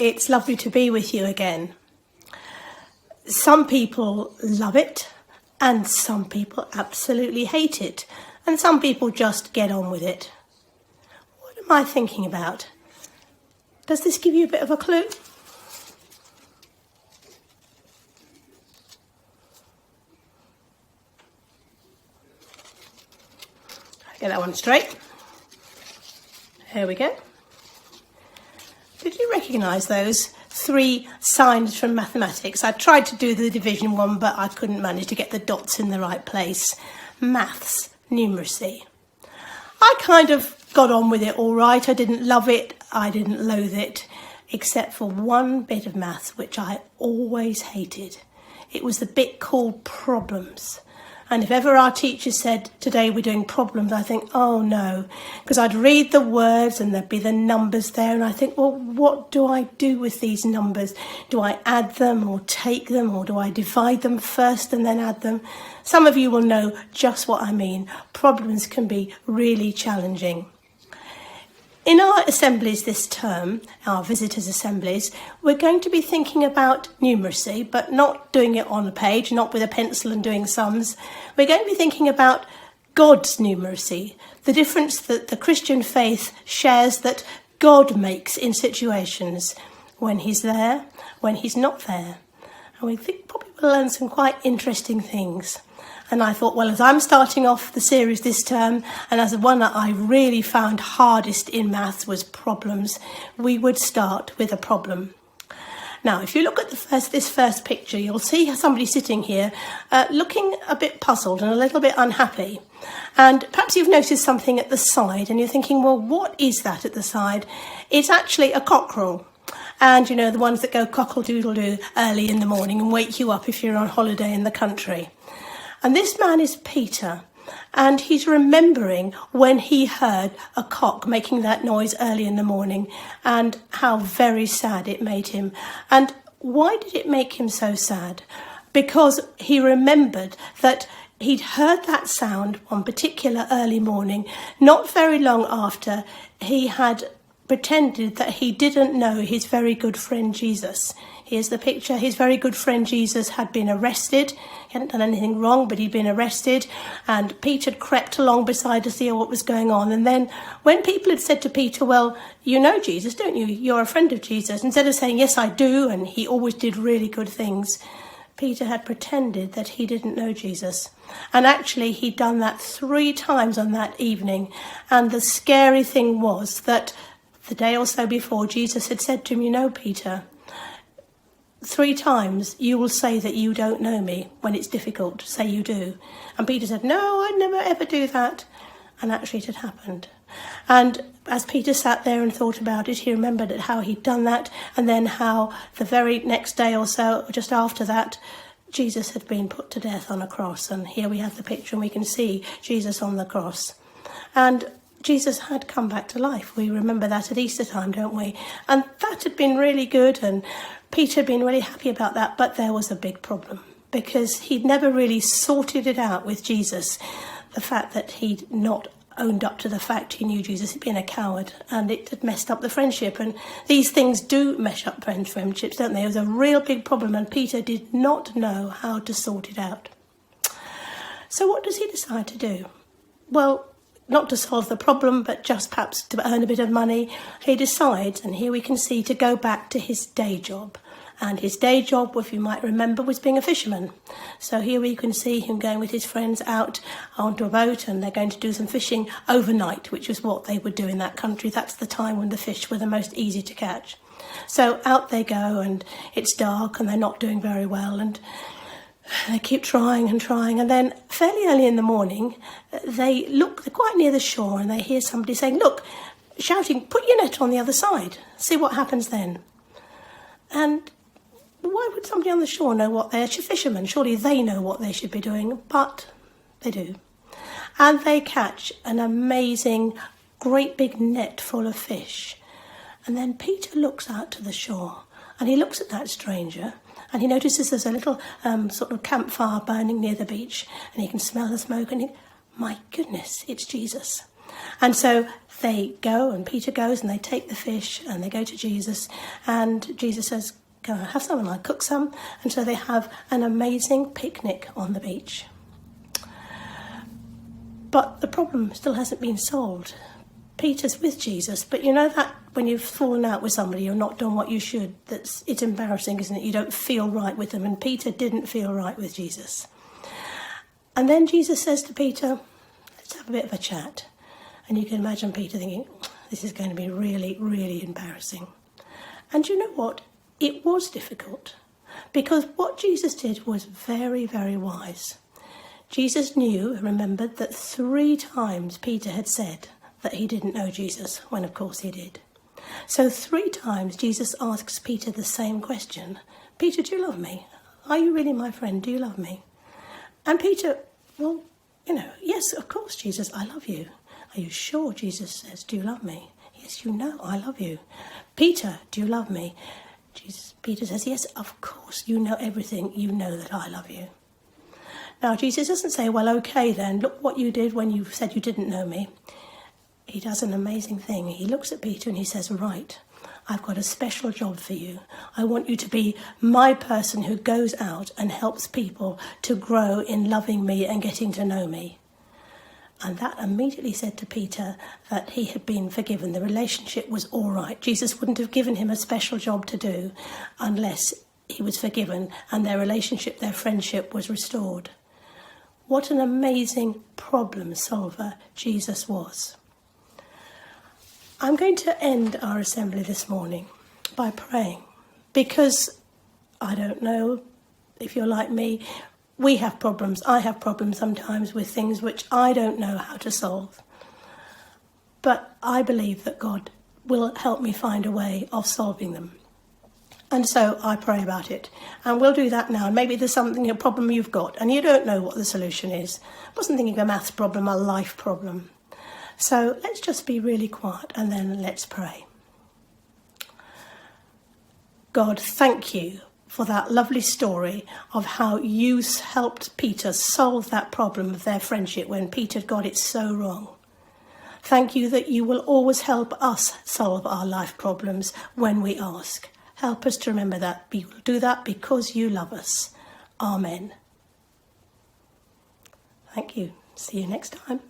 It's lovely to be with you again. Some people love it and some people absolutely hate it, and some people just get on with it. What am I thinking about? Does this give you a bit of a clue? Get that one straight. There we go. Did you recognise those 3 signs from mathematics? I tried to do the division one, but I couldn't manage to get the dots in the right place. Maths, numeracy. I kind of got on with it all right. I didn't love it, I didn't loathe it, except for one bit of maths which I always hated. It was the bit called problems. And if ever our teacher said, today we're doing problems, I think, oh no, because I'd read the words and there'd be the numbers there. And I think, well, what do I do with these numbers? Do I add them or take them, or do I divide them first and then add them? Some of you will know just what I mean. Problems can be really challenging. In our assemblies this term, our visitors' assemblies, we're going to be thinking about numeracy, but not doing it on a page, not with a pencil and doing sums. We're going to be thinking about God's numeracy, the difference that the Christian faith shares that God makes in situations when he's there, when he's not there. And we think probably we'll learn some quite interesting things. And I thought, well, as I'm starting off the series this term, and as the one that I really found hardest in maths was problems, we would start with a problem. Now, if you look at this first picture, you'll see somebody sitting here looking a bit puzzled and a little bit unhappy. And perhaps you've noticed something at the side and you're thinking, well, what is that at the side? It's actually a cockerel. And, you know, the ones that go cockle-doodle-doo early in the morning and wake you up if you're on holiday in the country. And this man is Peter, and he's remembering when he heard a cock making that noise early in the morning and how very sad it made him. And why did it make him so sad? Because he remembered that he'd heard that sound one particular early morning, not very long after he had pretended that he didn't know his very good friend Jesus. Here's the picture. His very good friend Jesus had been arrested. He hadn't done anything wrong, but he'd been arrested. And Peter had crept along beside to see what was going on. And then when people had said to Peter, well, you know Jesus, don't you? You're a friend of Jesus. Instead of saying, yes, I do, and he always did really good things, Peter had pretended that he didn't know Jesus. And actually, he'd done that 3 times on that evening. And the scary thing was that the day or so before, Jesus had said to him, you know, Peter, 3 times you will say that you don't know me when it's difficult to say you do. And Peter said, no, I'd never ever do that. And actually it had happened. And as Peter sat there and thought about it, he remembered how he'd done that, and then how the very next day or so, just after that, Jesus had been put to death on a cross. And here we have the picture and we can see Jesus on the cross. And Jesus had come back to life. We remember that at Easter time, don't we? And that had been really good, and Peter had been really happy about that, but there was a big problem because he'd never really sorted it out with Jesus. The fact that he'd not owned up to the fact he knew Jesus, he'd been a coward, and it had messed up the friendship. And these things do mess up friendships, don't they? It was a real big problem, and Peter did not know how to sort it out. So what does he decide to do? Well, not to solve the problem, but just perhaps to earn a bit of money, he decides, and here we can see, to go back to his day job. And his day job, if you might remember, was being a fisherman. So here we can see him going with his friends out onto a boat, and they're going to do some fishing overnight, which is what they would do in that country. That's the time when the fish were the most easy to catch. So out they go, and it's dark, and they're not doing very well, and they keep trying, and then fairly early in the morning, they're quite near the shore, and they hear somebody saying, look, shouting, put your net on the other side, see what happens then. And why would somebody on the shore know what they're fishermen? Surely they know what they should be doing, but they do. And they catch an amazing, great big net full of fish. And then Peter looks out to the shore, and he looks at that stranger, and he notices there's a little sort of campfire burning near the beach, and he can smell the smoke, and my goodness, it's Jesus. And so they go, and Peter goes, and they take the fish, and they go to Jesus, and Jesus says, "Go and have some," and I cook some. And so they have an amazing picnic on the beach. But the problem still hasn't been solved. Peter's with Jesus, but you know that when you've fallen out with somebody, you're not doing what you should, it's embarrassing, isn't it? You don't feel right with them, and Peter didn't feel right with Jesus. And then Jesus says to Peter, "Let's have a bit of a chat." And you can imagine Peter thinking, this is going to be really, really embarrassing. And you know what? It was difficult, because what Jesus did was very, very wise. Jesus knew, remembered, that 3 times Peter had said that he didn't know Jesus, when of course he did. So 3 times Jesus asks Peter the same question. "Peter, do you love me? Are you really my friend? Do you love me?" And Peter, "Well, yes, of course, Jesus, I love you." "Are you sure?" Jesus says, "Do you love me?" "Yes, you know I love you." "Peter, do you love me?" Peter says, "Yes, of course, you know everything. You know that I love you." Now, Jesus doesn't say, "Well, okay then, look what you did when you said you didn't know me." He does an amazing thing. He looks at Peter and he says, "Right, I've got a special job for you. I want you to be my person who goes out and helps people to grow in loving me and getting to know me." And that immediately said to Peter that he had been forgiven. The relationship was all right. Jesus wouldn't have given him a special job to do unless he was forgiven and their relationship, their friendship was restored. What an amazing problem solver Jesus was. I'm going to end our assembly this morning by praying, because I don't know if you're like me, we have problems. I have problems sometimes with things which I don't know how to solve. But I believe that God will help me find a way of solving them. And so I pray about it. And we'll do that now. Maybe there's a problem you've got and you don't know what the solution is. I wasn't thinking of a maths problem, a life problem. So let's just be really quiet and then let's pray. God, thank you for that lovely story of how you helped Peter solve that problem of their friendship when Peter got it so wrong. Thank you that you will always help us solve our life problems when we ask. Help us to remember that. We will do that because you love us. Amen. Thank you. See you next time.